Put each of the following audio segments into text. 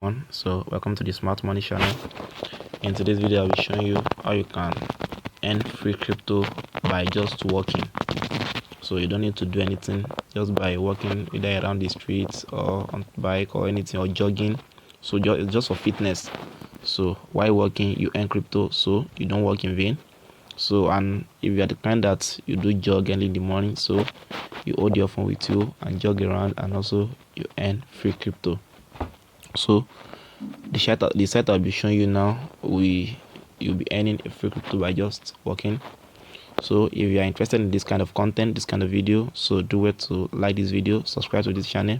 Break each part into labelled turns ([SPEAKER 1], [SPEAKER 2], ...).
[SPEAKER 1] So welcome to the Smart Money channel. In today's video I'll be showing you how you can earn free crypto by just walking. So you don't need to do anything, just by walking either around the streets or on bike or anything, or jogging. So it's just for fitness. So while walking you earn crypto, so you don't work in vain. So, and if you are the kind that you do jog early in the morning, so you hold your phone with you and jog around, and also you earn free crypto. So the site I'll be showing you now, you'll be earning a free crypto by just walking. So if you are interested in this kind of content, this kind of video, so do it to like this video, subscribe to this channel,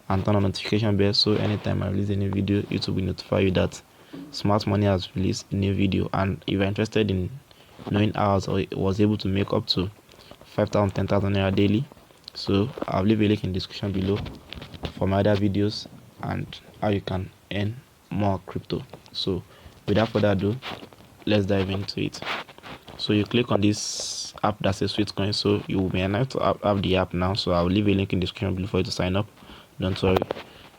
[SPEAKER 1] and turn on notification bell, so anytime I release a new video, YouTube will notify you that Smart Money has released a new video. And if you're interested in knowing how I was able to make up to 5,000, 10,000 naira daily, so I'll leave a link in the description below for my other videos and how you can earn more crypto. So without further ado, let's dive into it. So you click on this app that says Sweetcoin. So you will be allowed to have the app now, so I'll leave a link in the description below for you to sign up, don't worry.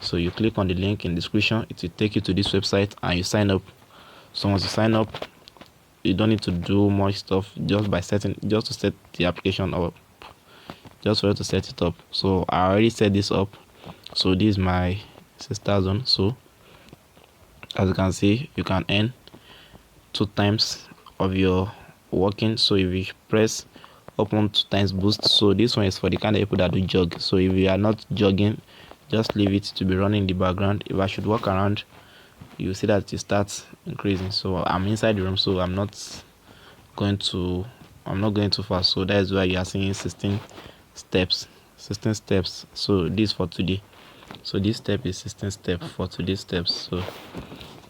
[SPEAKER 1] So you click on the link in the description, it will take you to this website and you sign up. So once you sign up, you don't need to do much stuff, just to set the application up, just for you to set it up. So I already set this up. So this is my sister zone. So as you can see, you can earn 2 times of your walking. So if you press open 2 times boost, so this one is for the kind of people that do jog. So if you are not jogging, just leave it to be running in the background. If I should walk around, you see that it starts increasing. So I'm inside the room, so I'm not going too fast. So that is why you are seeing 16 steps. So this for today. So this step is 16 steps for today's steps. So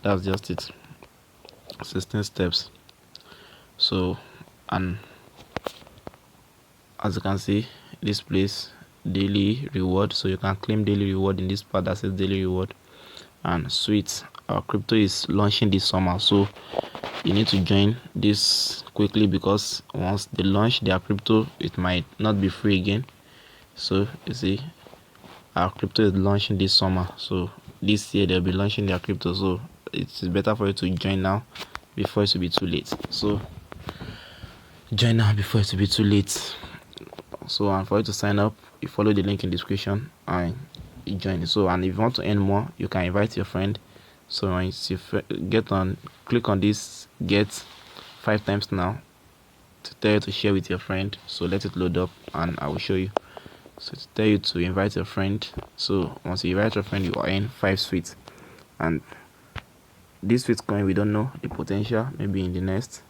[SPEAKER 1] that's just it, 16 steps. So, and as you can see, this place daily reward, so you can claim daily reward in this part that says daily reward. And sweet, our crypto is launching this summer, so you need to join this quickly, because once they launch their crypto, it might not be free again. So you see, our crypto is launching this summer, so this year they'll be launching their crypto. So it's better for you to join now before it will be too late. So join now before it will be too late. So, and for you to sign up, you follow the link in the description and you join. So, and if you want to earn more, you can invite your friend. So once you click on this get 5 times now to tell you to share with your friend. So let it load up and I will show you. So to tell you to invite your friend, so once you invite your friend, you earn 5 sweets. And this sweet coin, we don't know the potential, maybe in the next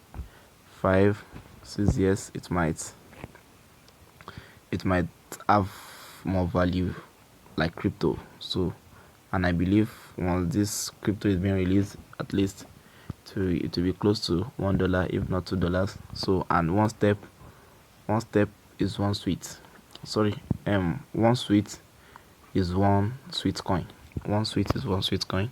[SPEAKER 1] 5-6 years it might have more value like crypto. So, and I believe once this crypto is being released, at least it will be close to $1, if not $2. So, and one step is 1 sweet. Sorry, 1 sweet is 1 sweet coin. 1 sweet is 1 sweet coin.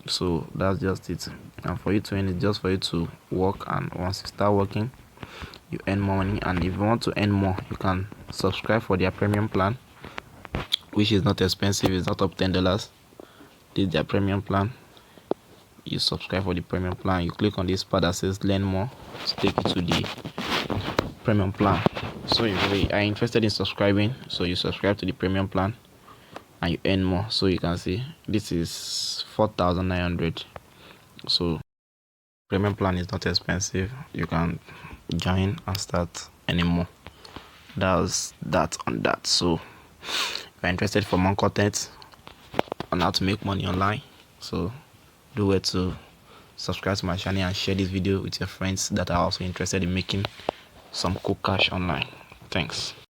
[SPEAKER 1] So that's just it. And for you to earn it, just for you to work, and once you start working, you earn more money. And if you want to earn more, you can subscribe for their premium plan, which is not expensive. It's not up $10. This is their premium plan. You subscribe for the premium plan, you click on this part that says learn more to take you to the premium plan. So if you are interested in subscribing, so you subscribe to the premium plan and you earn more. So you can see this is 4,900. so premium plan is not expensive. You can join and start earning more. That's that on that. So if you're interested for more content on how to make money online, so do it to subscribe to my channel and share this video with your friends that are also interested in making some cool cash online. Thanks.